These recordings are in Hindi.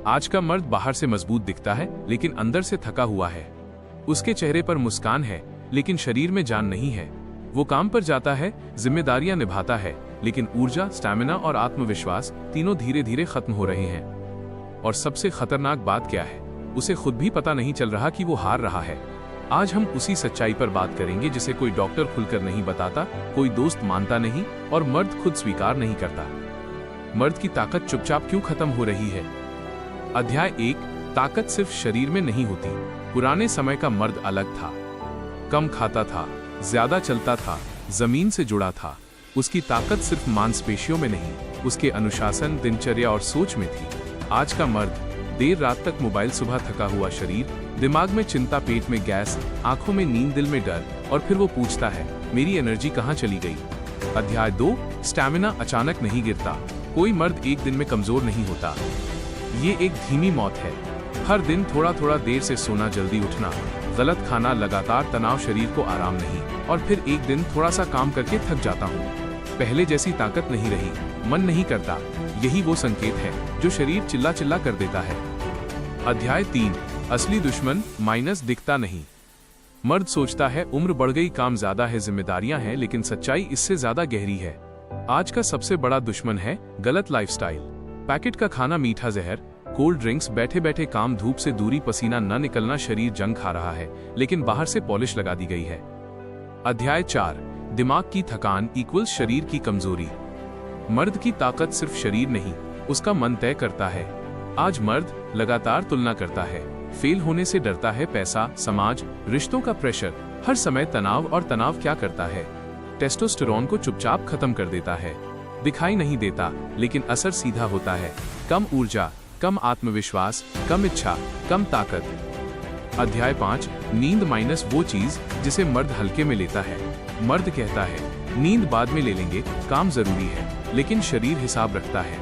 आज का मर्द बाहर से मजबूत दिखता है लेकिन अंदर से थका हुआ है। उसके चेहरे पर मुस्कान है लेकिन शरीर में जान नहीं है। वो काम पर जाता है, जिम्मेदारियां निभाता है, लेकिन ऊर्जा, स्टैमिना और आत्मविश्वास तीनों धीरे धीरे खत्म हो रहे हैं। और सबसे खतरनाक बात क्या है, उसे खुद भी पता नहीं चल रहा कि वो हार रहा है। आज हम उसी सच्चाई पर बात करेंगे जिसे कोई डॉक्टर खुलकर नहीं बताता, कोई दोस्त मानता नहीं और मर्द खुद स्वीकार नहीं करता। मर्द की ताकत चुपचाप क्यों खत्म हो रही है? अध्याय 1। ताकत सिर्फ शरीर में नहीं होती। पुराने समय का मर्द अलग था। कम खाता था, ज्यादा चलता था, जमीन से जुड़ा था। उसकी ताकत सिर्फ मांसपेशियों में नहीं, उसके अनुशासन, दिनचर्या और सोच में थी। आज का मर्द देर रात तक मोबाइल, सुबह थका हुआ शरीर, दिमाग में चिंता, पेट में गैस, आंखों में नींद, दिल में डर, और फिर वो पूछता है, मेरी एनर्जी कहाँ चली गई? अध्याय 2। स्टैमिना अचानक नहीं गिरता। कोई मर्द एक दिन में कमजोर नहीं होता। ये एक धीमी मौत है। हर दिन थोड़ा थोड़ा देर से सोना, जल्दी उठना, गलत खाना, लगातार तनाव, शरीर को आराम नहीं, और फिर एक दिन थोड़ा सा काम करके थक जाता हूँ। पहले जैसी ताकत नहीं रही, मन नहीं करता। यही वो संकेत है जो शरीर चिल्ला चिल्ला कर देता है। अध्याय 3। असली दुश्मन माइनस दिखता नहीं। मर्द सोचता है उम्र बढ़ गई, काम ज्यादा है, जिम्मेदारियां हैं, लेकिन सच्चाई इससे ज्यादा गहरी है। आज का सबसे बड़ा दुश्मन है गलत लाइफस्टाइल। पैकेट का खाना, मीठा जहर, कोल्ड ड्रिंक्स, बैठे बैठे काम, धूप से दूरी, पसीना न निकलना। शरीर जंग खा रहा है लेकिन बाहर से पॉलिश लगा दी गई है। अध्याय 4। दिमाग की थकान इक्वल्स शरीर की कमजोरी। मर्द की ताकत सिर्फ शरीर नहीं, उसका मन तय करता है। आज मर्द लगातार तुलना करता है, फेल होने से डरता है, पैसा, समाज, रिश्तों का प्रेशर, हर समय तनाव। और तनाव क्या करता है? टेस्टोस्टेरोन को चुपचाप खत्म कर देता है। दिखाई नहीं देता लेकिन असर सीधा होता है। कम ऊर्जा, कम आत्मविश्वास, कम इच्छा, कम ताकत। अध्याय 5। नींद माइनस वो चीज जिसे मर्द हल्के में लेता है। मर्द कहता है नींद बाद में ले लेंगे, काम जरूरी है, लेकिन शरीर हिसाब रखता है।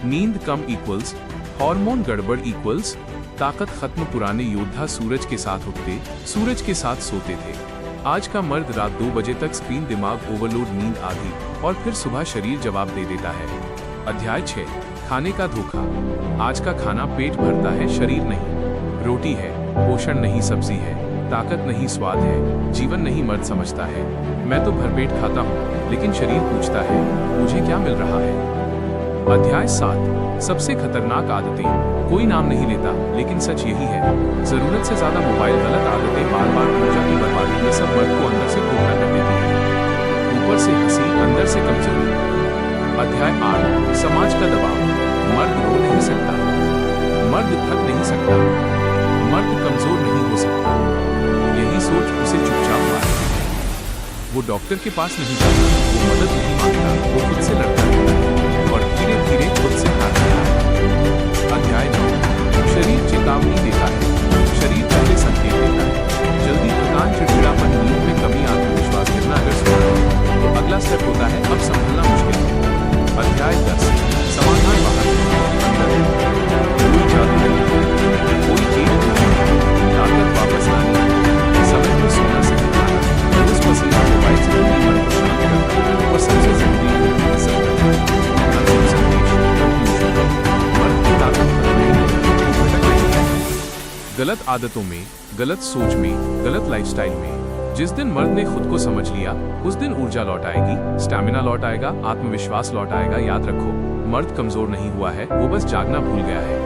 नींद कम इक्वल्स हार्मोन गड़बड़ इक्वल्स ताकत खत्म। पुराने योद्धा सूरज के साथ उठते, सूरज के साथ सोते थे। आज का मर्द रात 2 बजे तक स्क्रीन, दिमाग ओवरलोड, नींद आधी, और फिर सुबह शरीर जवाब दे देता है। अध्याय 6। खाने का धोखा। आज का खाना पेट भरता है, शरीर नहीं। रोटी है, पोषण नहीं, सब्जी है, ताकत नहीं, स्वाद है, जीवन नहीं। मर्द समझता है मैं तो भरपेट खाता हूँ, लेकिन शरीर पूछता है मुझे क्या मिल रहा है? अध्याय 7। सबसे खतरनाक आदतें। कोई नाम नहीं लेता लेकिन सच यही है। जरूरत से ज्यादा मोबाइल, गलत आदतें, बार बार ऊर्जा की बर्बादी, ये सब मर्द को अंदर से खोखला कर देती है। ऊपर से हंसी, अंदर से कमजोरी। अध्याय 8। समाज का दबाव। मर्द रो नहीं सकता, मर्द थक नहीं सकता, मर्द कमजोर नहीं हो सकता। यही सोच उसे चुपचाप मारती है। वो डॉक्टर के पास नहीं जाता, वो मदद नहीं मांगता, वो खुद से लड़ता है और धीरे धीरे खुद से हारता है। अध्याय 9। शरीर चेतावनी देता है। शरीर पहले संकेत देता है। जल्दी थकान, चिड़चिड़ापन, नींद में कमी, आत्मविश्वास गिरना। अगर सुना तो अगला स्टेप होता है अब संभलना मुश्किल है। अध्याय 10। समाधान बाहर है, कोई जादू नहीं, कोई चीज नहीं, ताकत वापस लानी, समय पर सोना, सही खाना, रोज पसीना, मोबाइल से दूरी, मन को शांत करना, और सबसे जरूरी है इज्जत करना। अंतिम संदेश, मर्द की ताकत भटक रही है। गलत आदतों में, गलत सोच में, गलत लाइफस्टाइल में। जिस दिन मर्द ने खुद को समझ लिया, उस दिन ऊर्जा लौट आएगी, स्टैमिना लौट आएगा, आत्मविश्वास लौट आएगा। याद रखो, मर्द कमजोर नहीं हुआ है, वो बस जागना भूल गया है।